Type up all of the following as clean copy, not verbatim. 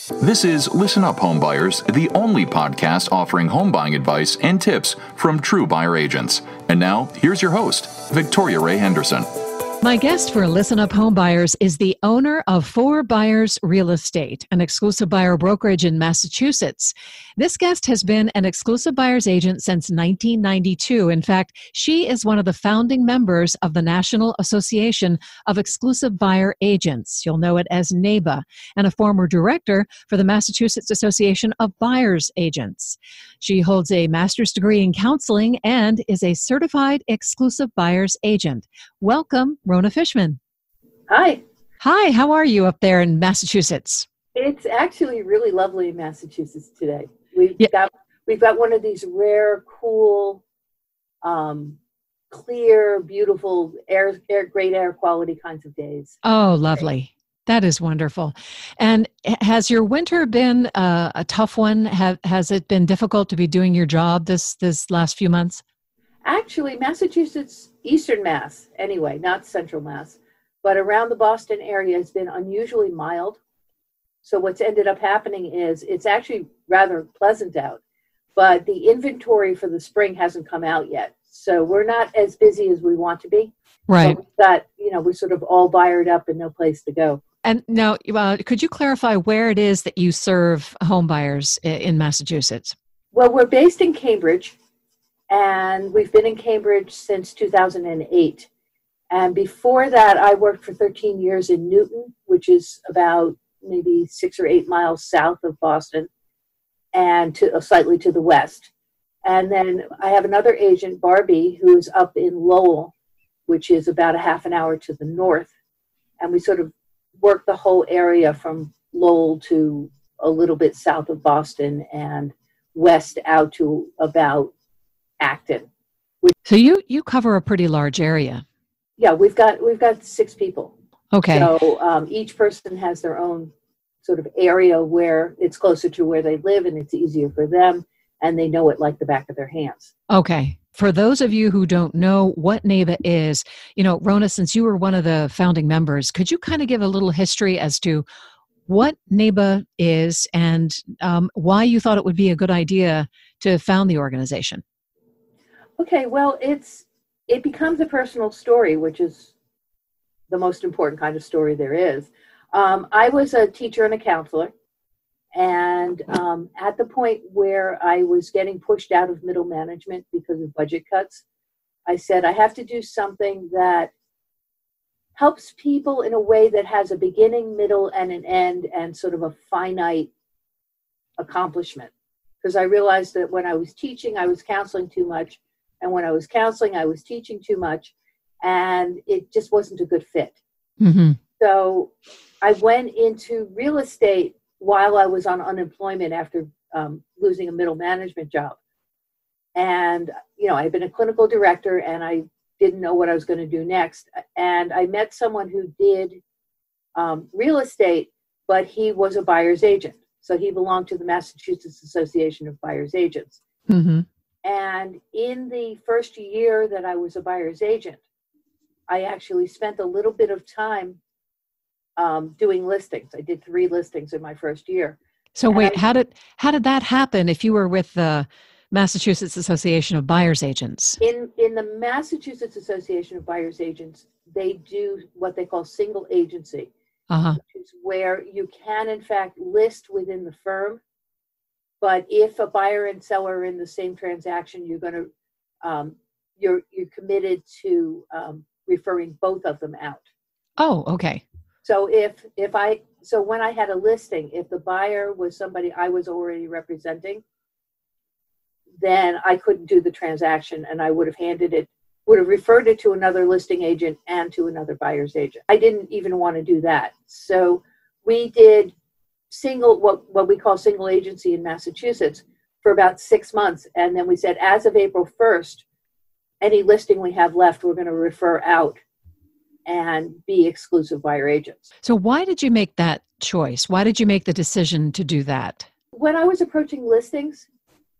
This is Listen Up Homebuyers, the only podcast offering home buying advice and tips from true buyer agents. And now, here's your host, Victoria Ray Henderson. My guest for Listen Up Homebuyers is the owner of 4 Buyers Real Estate, an exclusive buyer brokerage in Massachusetts. This guest has been an exclusive buyer's agent since 1992. In fact, she is one of the founding members of the National Association of Exclusive Buyer Agents. You'll know it as NABA, and a former director for the Massachusetts Association of Buyers Agents. She holds a master's degree in counseling and is a certified exclusive buyer's agent. Welcome, Rona Fishman. Hi. Hi, how are you up there in Massachusetts? It's actually really lovely in Massachusetts today. We've got one of these rare, cool, clear, beautiful, great air quality kinds of days. Oh, lovely. That is wonderful. And has your winter been a tough one? Has it been difficult to be doing your job this last few months? Actually, Massachusetts, Eastern Mass, anyway, not Central Mass, but around the Boston area has been unusually mild. So what's ended up happening is it's actually rather pleasant out, but the inventory for the spring hasn't come out yet. So we're not as busy as we want to be. Right. But we're sort of all buyered up and no place to go. And now, could you clarify where it is that you serve home buyers in Massachusetts? Well, we're based in Cambridge, and we've been in Cambridge since 2008. And before that, I worked for 13 years in Newton, which is about maybe 6 or 8 miles south of Boston, and slightly to the west. And then I have another agent, Barbie, who is up in Lowell, which is about a half an hour to the north. And we sort of work the whole area from Lowell to a little bit south of Boston and west out to about Acton. So you cover a pretty large area. Yeah, we've got 6 people. Okay. So each person has their own sort of area where it's closer to where they live and it's easier for them, and they know it like the back of their hands. Okay. For those of you who don't know what NABA is, Rona, since you were one of the founding members, could you kind of give a little history as to what NABA is and why you thought it would be a good idea to found the organization? Okay, well, it becomes a personal story, which is the most important kind of story there is. I was a teacher and a counselor, and at the point where I was getting pushed out of middle management because of budget cuts, I said, I have to do something that helps people in a way that has a beginning, middle, and an end, and sort of a finite accomplishment. Because I realized that when I was teaching, I was counseling too much. And when I was counseling, I was teaching too much, and it just wasn't a good fit. Mm-hmm. So I went into real estate while I was on unemployment after losing a middle management job. And, I'd been a clinical director, and I didn't know what I was going to do next. And I met someone who did real estate, but he was a buyer's agent. So he belonged to the Massachusetts Association of Buyers Agents. Mm-hmm. And in the first year that I was a buyer's agent, I actually spent a little bit of time doing listings. I did 3 listings in my first year. So wait, how did that happen if you were with the Massachusetts Association of Buyers Agents? In the Massachusetts Association of Buyers Agents, they do what they call single agency, which is where you can, in fact, list within the firm. But if a buyer and seller are in the same transaction, you're going to you're committed to referring both of them out. Oh, okay. So when I had a listing, if the buyer was somebody I was already representing, then I couldn't do the transaction, and I would have referred it to another listing agent and to another buyer's agent. I didn't even want to do that. So we did what we call single agency in Massachusetts for about 6 months. And then we said, as of April 1st, any listing we have left, we're going to refer out and be exclusive buyer agents. So why did you make that choice? Why did you make the decision to do that? When I was approaching listings,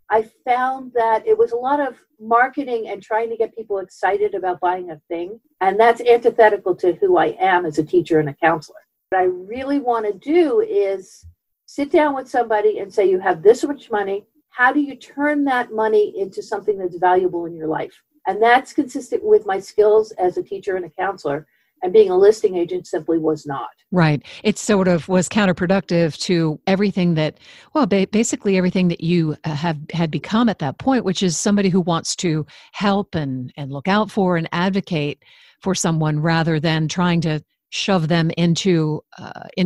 I found that it was a lot of marketing and trying to get people excited about buying a thing. And that's antithetical to who I am as a teacher and a counselor. What I really want to do is sit down with somebody and say, you have this much money. How do you turn that money into something that's valuable in your life? And that's consistent with my skills as a teacher and a counselor. And being a listing agent simply was not. Right. It sort of was counterproductive to everything that, well, basically everything that you had become at that point, which is somebody who wants to help and look out for and advocate for someone rather than trying to shove them into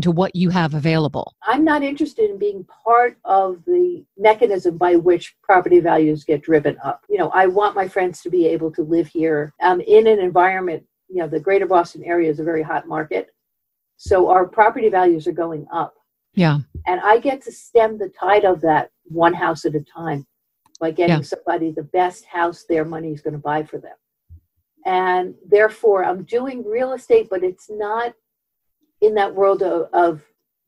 what you have available. I'm not interested in being part of the mechanism by which property values get driven up. I want my friends to be able to live here in an environment. The greater Boston area is a very hot market. So our property values are going up. Yeah. And I get to stem the tide of that one house at a time by getting somebody the best house their money is going to buy for them. And therefore, I'm doing real estate, but it's not in that world of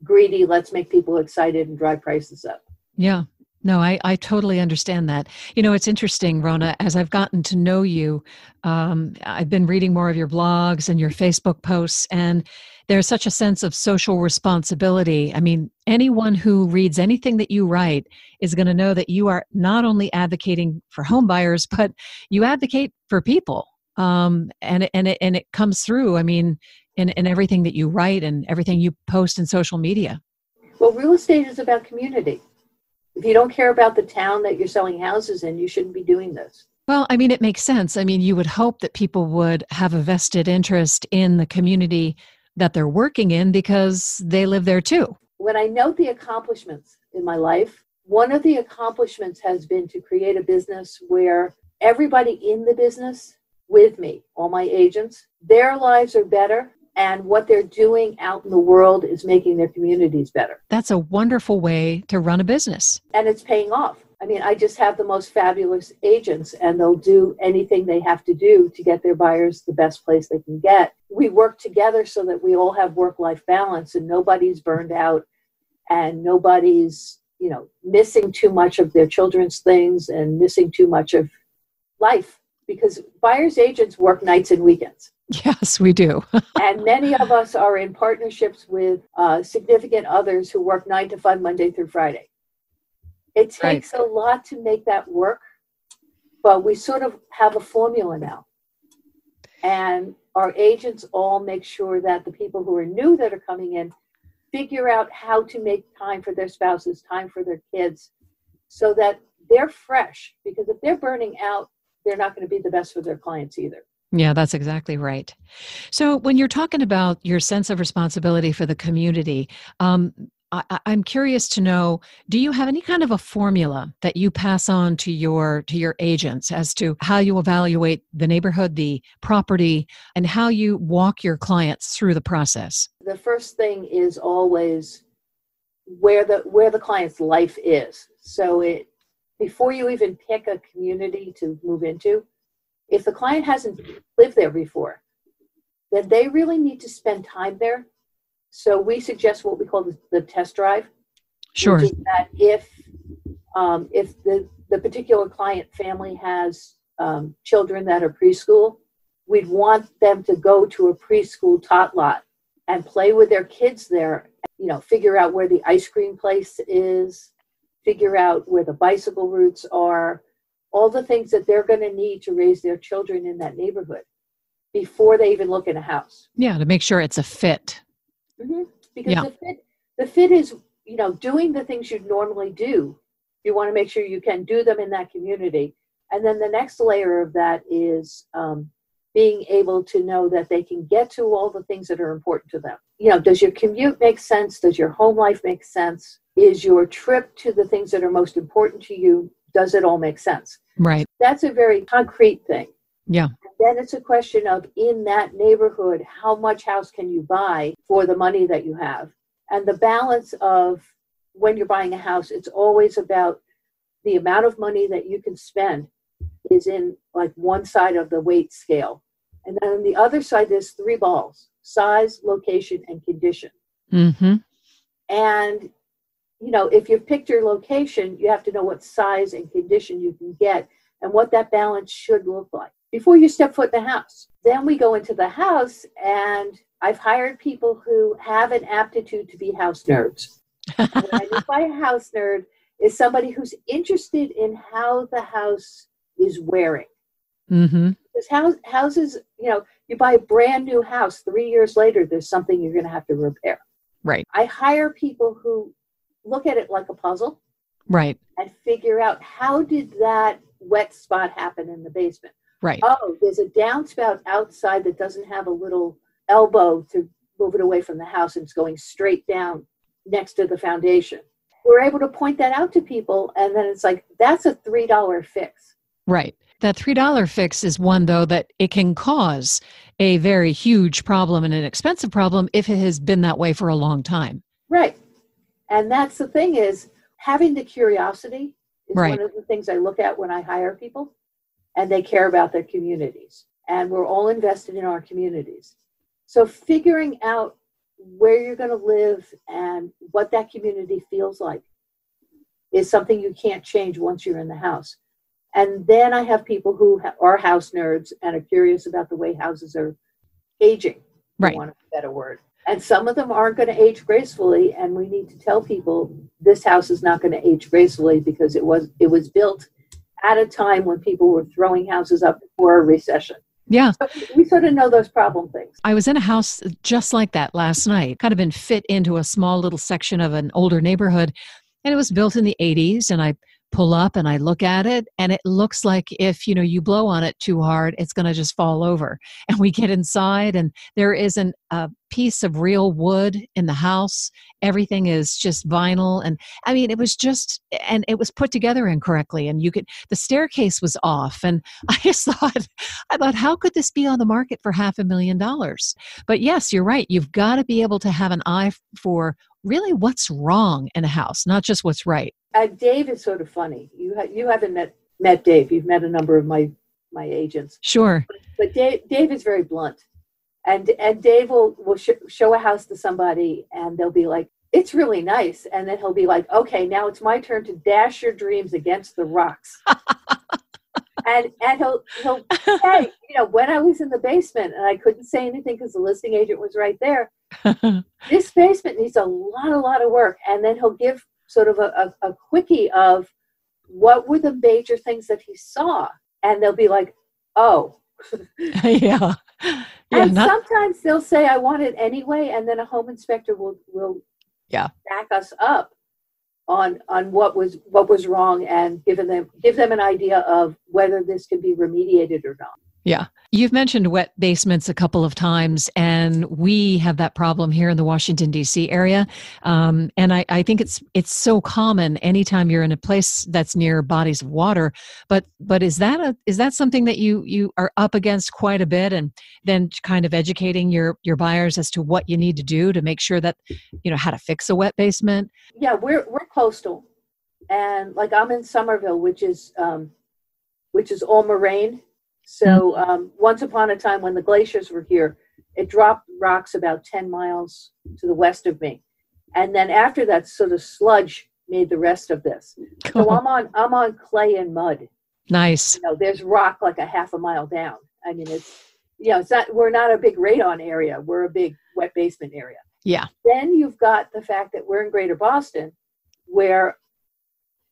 greedy, let's make people excited and drive prices up. Yeah. No, I totally understand that. It's interesting, Rona, as I've gotten to know you, I've been reading more of your blogs and your Facebook posts, and there's such a sense of social responsibility. I mean, anyone who reads anything that you write is going to know that you are not only advocating for home buyers, but you advocate for people. And it comes through, I mean, in everything that you write and everything you post in social media. Well, real estate is about community. If you don't care about the town that you're selling houses in, you shouldn't be doing this. Well, I mean, it makes sense. I mean, you would hope that people would have a vested interest in the community that they're working in because they live there too. When I note the accomplishments in my life, one of the accomplishments has been to create a business where everybody in the business with me, all my agents, their lives are better. And what they're doing out in the world is making their communities better. That's a wonderful way to run a business. And it's paying off. I mean, I just have the most fabulous agents, and they'll do anything they have to do to get their buyers the best place they can get. We work together so that we all have work-life balance and nobody's burned out and nobody's, missing too much of their children's things and missing too much of life, because buyers agents work nights and weekends. Yes, we do. And many of us are in partnerships with significant others who work 9 to 5, Monday through Friday. It takes a lot to make that work, but we sort of have a formula now. And our agents all make sure that the people who are new that are coming in figure out how to make time for their spouses, time for their kids, so that they're fresh. Because if they're burning out, they're not going to be the best for their clients either. Yeah, that's exactly right. So when you're talking about your sense of responsibility for the community, I'm curious to know, do you have any kind of a formula that you pass on to your agents as to how you evaluate the neighborhood, the property, and how you walk your clients through the process? The first thing is always where the client's life is. So before you even pick a community to move into, if the client hasn't lived there before, then they really need to spend time there. So we suggest what we call the test drive. Sure. Which is that if the particular client family has children that are preschool, we'd want them to go to a preschool tot lot and play with their kids there. Figure out where the ice cream place is, figure out where the bicycle routes are, all the things that they're going to need to raise their children in that neighborhood before they even look at a house. Yeah, to make sure it's a fit. Mm-hmm. Because the fit is, doing the things you'd normally do. You want to make sure you can do them in that community. And then the next layer of that is being able to know that they can get to all the things that are important to them. Does your commute make sense? Does your home life make sense? Is your trip to the things that are most important to you, does it all make sense? Right. That's a very concrete thing. Yeah. Then it's a question of, in that neighborhood, how much house can you buy for the money that you have? And the balance of, when you're buying a house, it's always about the amount of money that you can spend is in like one side of the weight scale. And then on the other side, there's 3 balls: size, location, and condition. Mm-hmm. And, if you've picked your location, you have to know what size and condition you can get and what that balance should look like before you step foot in the house. Then we go into the house, and I've hired people who have an aptitude to be house nerds. And when I mean by a house nerd is somebody who's interested in how the house is wearing. Mm-hmm. Because houses, you buy a brand new house, 3 years later, there's something you're going to have to repair. Right. I hire people who look at it like a puzzle. Right. And figure out, how did that wet spot happen in the basement? Right. Oh, there's a downspout outside that doesn't have a little elbow to move it away from the house, and it's going straight down next to the foundation. We're able to point that out to people, and then it's like, that's a $3 fix. Right. That $3 fix is one, though, that it can cause a very huge problem and an expensive problem if it has been that way for a long time. Right. And that's the thing, is having the curiosity is right. one of the things I look at when I hire people, and they care about their communities. And we're all invested in our communities. So figuring out where you're going to live and what that community feels like is something you can't change once you're in the house. And then I have people who are house nerds and are curious about the way houses are aging, right. for want of a better word. And some of them aren't going to age gracefully, and we need to tell people this house is not going to age gracefully because it was built at a time when people were throwing houses up for a recession. Yeah. So we sort of know those problem things. I was in a house just like that last night, kind of been fit into a small little section of an older neighborhood, and it was built in the 80s, and I pull up and I look at it, and it looks like if, you blow on it too hard, it's going to just fall over. And we get inside, and there isn't a piece of real wood in the house. Everything is just vinyl. And I mean, it was put together incorrectly, and the staircase was off. And I thought, how could this be on the market for $500,000? But yes, you're right. You've got to be able to have an eye for really what's wrong in a house, not just what's right. Dave is sort of funny. You haven't met Dave. You've met a number of my agents. Sure. But Dave is very blunt. And Dave will show a house to somebody, and they'll be like, it's really nice. And then he'll be like, okay, now it's my turn to dash your dreams against the rocks. and he'll say, when I was in the basement and I couldn't say anything because the listing agent was right there, this basement needs a lot of work. And then he'll give sort of a quickie of what were the major things that he saw. And they'll be like, oh. Yeah. And sometimes they'll say, I want it anyway. And then a home inspector will back us up on what was wrong and give them an idea of whether this can be remediated or not. Yeah. You've mentioned wet basements a couple of times, and we have that problem here in the Washington, D.C. area. And I think it's so common anytime you're in a place that's near bodies of water. But is that something that you are up against quite a bit, and then kind of educating your buyers as to what you need to do to make sure that, how to fix a wet basement? Yeah, we're coastal. And like I'm in Somerville, which is all moraine. So once upon a time when the glaciers were here, it dropped rocks about 10 miles to the west of me. And then after that, sort of sludge made the rest of this. Cool. So I'm on clay and mud. Nice. There's rock like a half a mile down. I mean, we're not a big radon area. We're a big wet basement area. Yeah. Then you've got the fact that we're in Greater Boston, where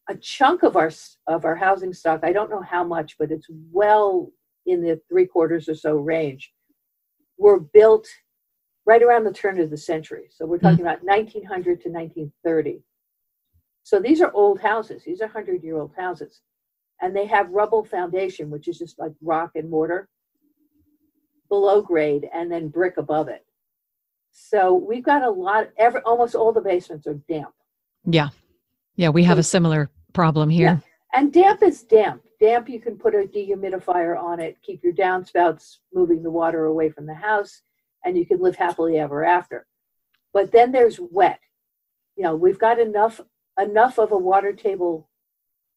a chunk of our housing stock, I don't know how much, but it's well in the 3/4 or so range, were built right around the turn of the century. So we're talking about 1900 to 1930. So these are old houses. These are 100-year-old houses. And they have rubble foundation, which is just like rock and mortar below grade, and then brick above it. So we've got almost all the basements are damp. Yeah. Yeah, we have a similar problem here. Yeah. And damp is damp. Damp, you can put a dehumidifier on it, keep your downspouts moving the water away from the house, and you can live happily ever after. But then there's wet. We've got enough of a water table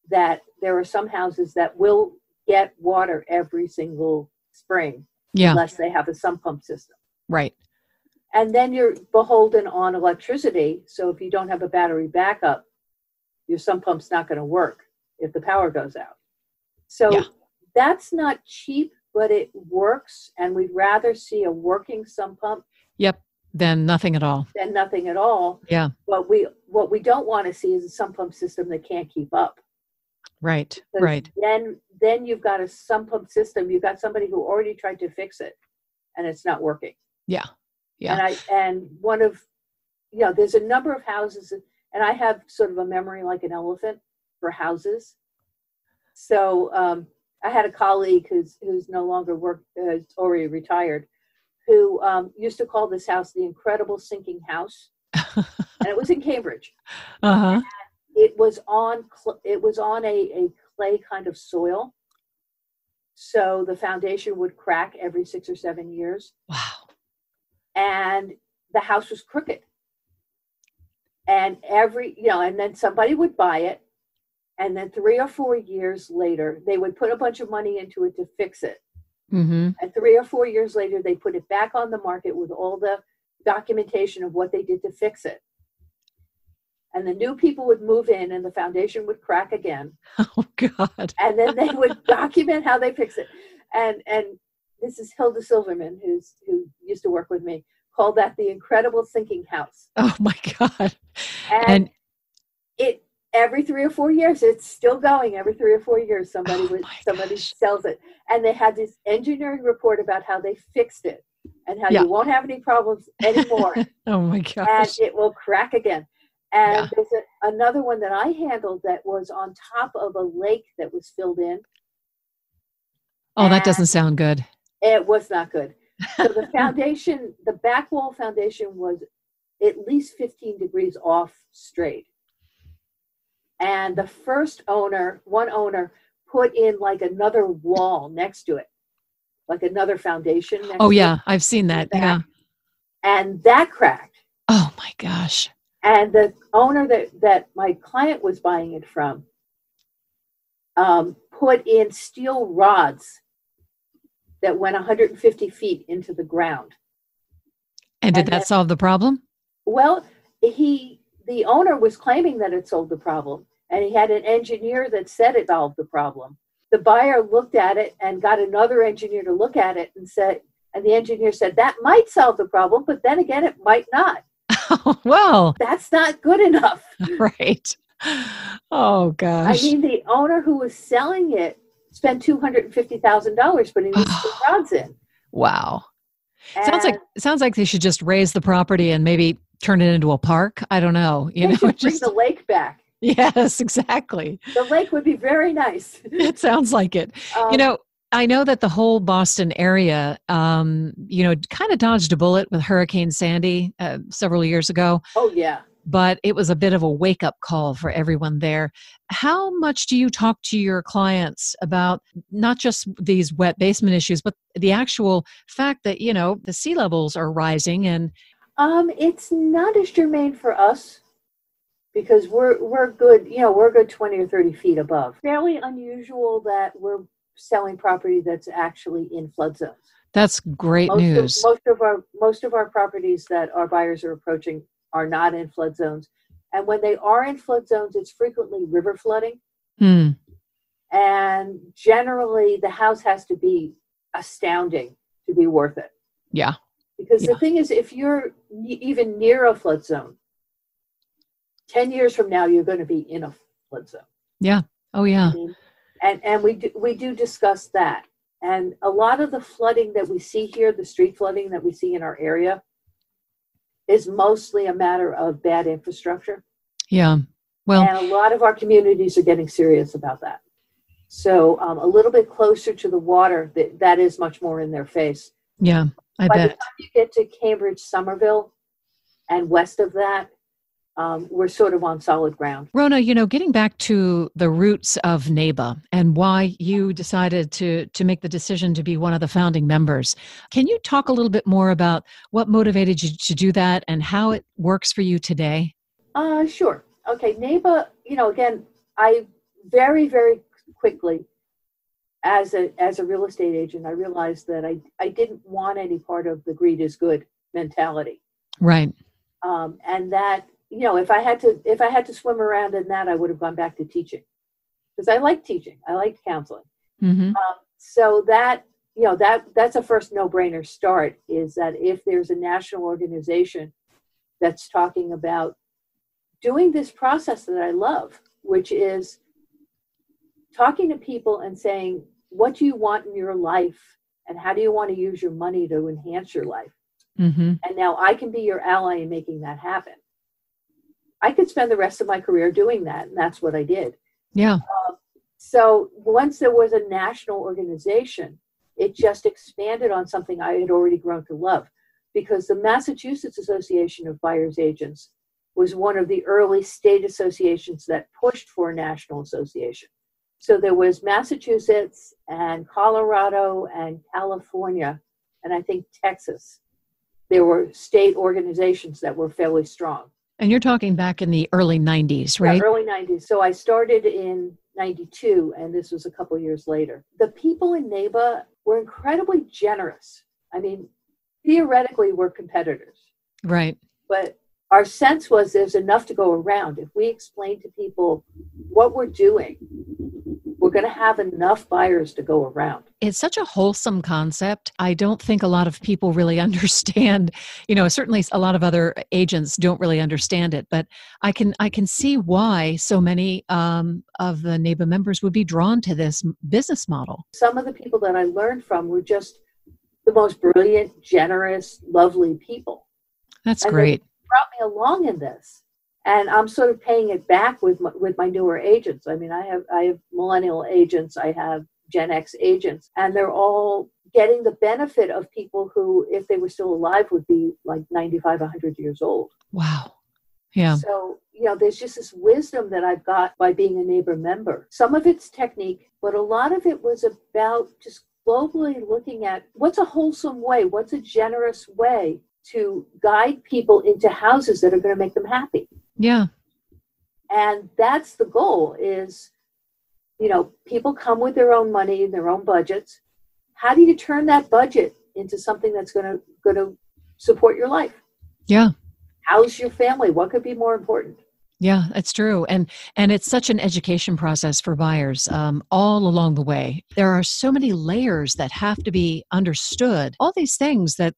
that there are some houses that will get water every single spring, unless they have a sump pump system. Right. And then you're beholden on electricity. So if you don't have a battery backup, your sump pump's not going to work if the power goes out. So that's not cheap, but it works. And we'd rather see a working sump pump Yep. Then nothing at all. Then nothing at all. Yeah. But what we don't want to see is a sump pump system that can't keep up. Right. Because Right. Then you've got a sump pump system. You've got somebody who already tried to fix it, and it's not working. Yeah. Yeah. And one of, there's a number of houses, and I have sort of a memory like an elephant for houses. So I had a colleague who's no longer already retired, who used to call this house the Incredible Sinking House, and it was in Cambridge. Uh-huh. It was on a clay kind of soil, so the foundation would crack every 6 or 7 years. Wow. And the house was crooked, and and then somebody would buy it, and then 3 or 4 years later they would put a bunch of money into it to fix it. Mm-hmm. And 3 or 4 years later, they put it back on the market with all the documentation of what they did to fix it. And the new people would move in, and the foundation would crack again. Oh, God. And then they would document how they fix it. And this is Hilda Silverman, who used to work with me, called that the Incredible Sinking House. Oh, my God. And it every 3 or 4 years, it's still going. Every 3 or 4 years, somebody sells it. And they had this engineering report about how they fixed it and how you won't have any problems anymore. Oh, my gosh. And it will crack again. And there's another one that I handled that was on top of a lake that was filled in. Oh, that doesn't sound good. It was not good. So the foundation, the back wall foundation was at least 15 degrees off straight. And the one owner put in like another wall next to it, like another foundation. Oh, yeah. I've seen that. Yeah. And that cracked. Oh, my gosh. And the owner that my client was buying it from put in steel rods that went 150 feet into the ground. And did that solve the problem? Well, the owner was claiming that it solved the problem, and he had an engineer that said it solved the problem. The buyer looked at it and got another engineer to look at it and the engineer said, that might solve the problem, but then again, it might not. Well, that's not good enough. Right. Oh, gosh. I mean, the owner who was selling it spent $250,000 putting these rods in. Wow. And Sounds like they should just raise the property and maybe turn it into a park. I don't know. Bring the lake back. Yes, exactly. The lake would be very nice. It sounds like it. I know that the whole Boston area, kind of dodged a bullet with Hurricane Sandy several years ago. Oh, yeah. But it was a bit of a wake-up call for everyone there. How much do you talk to your clients about not just these wet basement issues, but the actual fact that, the sea levels are rising? And it's not as germane for us because we're good, we're a good 20 or 30 feet above. Fairly unusual that we're selling property that's actually in flood zones. That's great news. Most of our properties that our buyers are approaching are not in flood zones. And when they are in flood zones, it's frequently river flooding. And generally the house has to be astounding to be worth it. Yeah. Because the thing is, if you're even near a flood zone, 10 years from now, you're going to be in a flood zone. Yeah. Oh, yeah. And we do discuss that. And a lot of the flooding that we see here, the street flooding that we see in our area, is mostly a matter of bad infrastructure. Yeah. Well, and a lot of our communities are getting serious about that. So a little bit closer to the water, that is much more in their face. Yeah, I By bet. the time you get to Cambridge, Somerville, and west of that, we're sort of on solid ground. Rona, getting back to the roots of NABA and why you decided to make the decision to be one of the founding members, can you talk a little bit more about what motivated you to do that and how it works for you today? Sure. Okay, NABA, again, I very, very quickly, as a real estate agent, I realized that I didn't want any part of the greed is good mentality. Right. And that, if I had to swim around in that, I would have gone back to teaching because I like teaching. I liked counseling. Mm-hmm. So that that's a first no-brainer start, is that if there's a national organization that's talking about doing this process that I love, which is talking to people and saying, what do you want in your life and how do you want to use your money to enhance your life? Mm-hmm. And now I can be your ally in making that happen. I could spend the rest of my career doing that, and that's what I did. Yeah. So once there was a national organization, it just expanded on something I had already grown to love, because the Massachusetts Association of Buyers Agents was one of the early state associations that pushed for a national association. So there was Massachusetts and Colorado and California, and I think Texas. There were state organizations that were fairly strong. And you're talking back in the early 90s, right? Yeah, early 90s. So I started in 92, and this was a couple years later. The people in NABA were incredibly generous. I mean, theoretically, we're competitors. Right. But our sense was there's enough to go around. If we explain to people what we're doing, we're going to have enough buyers to go around. It's such a wholesome concept. I don't think a lot of people really understand, certainly a lot of other agents don't really understand it, but I can see why so many of the NABA members would be drawn to this business model. Some of the people that I learned from were just the most brilliant, generous, lovely people. That's and great. They brought me along in this. And I'm sort of paying it back with my newer agents. I mean, I have millennial agents, I have Gen X agents, and they're all getting the benefit of people who, if they were still alive, would be like 95, 100 years old. Wow. Yeah. So, there's just this wisdom that I've got by being a NABA member. Some of it's technique, but a lot of it was about just globally looking at what's a wholesome way, what's a generous way to guide people into houses that are going to make them happy. Yeah. And that's the goal is, people come with their own money, their own budgets. How do you turn that budget into something that's going to support your life? Yeah. How's your family? What could be more important? Yeah, it's true. And it's such an education process for buyers all along the way. There are so many layers that have to be understood. All these things that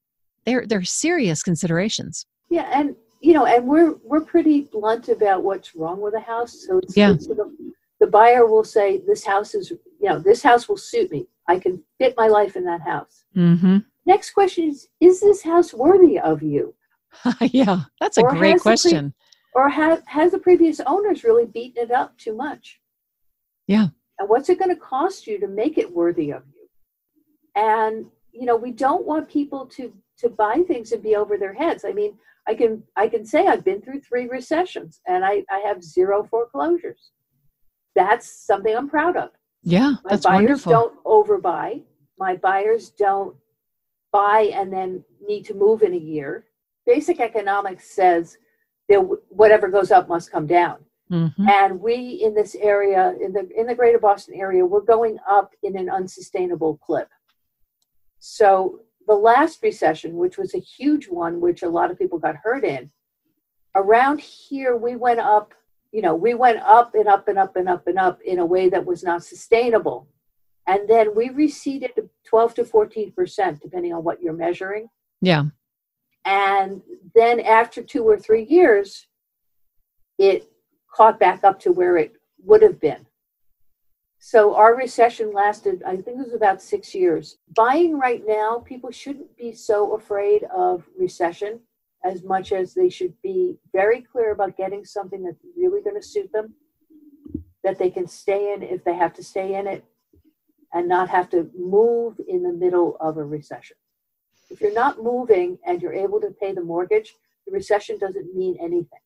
they're serious considerations. Yeah. And we're pretty blunt about what's wrong with a house. So it's sort of, the buyer will say, this house will suit me. I can fit my life in that house. Mm-hmm. Next question is this house worthy of you? Yeah, that's a great question. Or has the previous owners really beaten it up too much? Yeah. And what's it going to cost you to make it worthy of you? And, we don't want people to buy things and be over their heads. I mean, I can say I've been through 3 recessions and I have 0 foreclosures. That's something I'm proud of. Yeah, that's wonderful. My buyers don't overbuy. My buyers don't buy and then need to move in a year. Basic economics says that whatever goes up must come down. Mm-hmm. And we in this area, in the greater Boston area, we're going up in an unsustainable clip. So the last recession, which was a huge one, which a lot of people got hurt in, around here we went up, we went up and up and up and up and up in a way that was not sustainable. And then we receded to 12 to 14%, depending on what you're measuring. Yeah. And then after 2 or 3 years, it caught back up to where it would have been. So our recession lasted, I think it was about 6 years. Buying right now, people shouldn't be so afraid of recession as much as they should be very clear about getting something that's really going to suit them, that they can stay in if they have to stay in it, and not have to move in the middle of a recession. If you're not moving and you're able to pay the mortgage, the recession doesn't mean anything,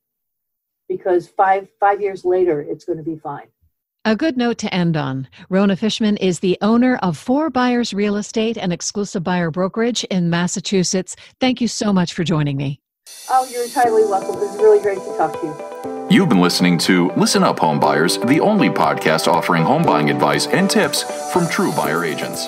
because five years later, it's going to be fine. A good note to end on. Rona Fishman is the owner of 4 Buyers Real Estate and exclusive buyer brokerage in Massachusetts. Thank you so much for joining me. Oh, you're entirely welcome. It was really great to talk to you. You've been listening to Listen Up Home Buyers, the only podcast offering home buying advice and tips from true buyer agents.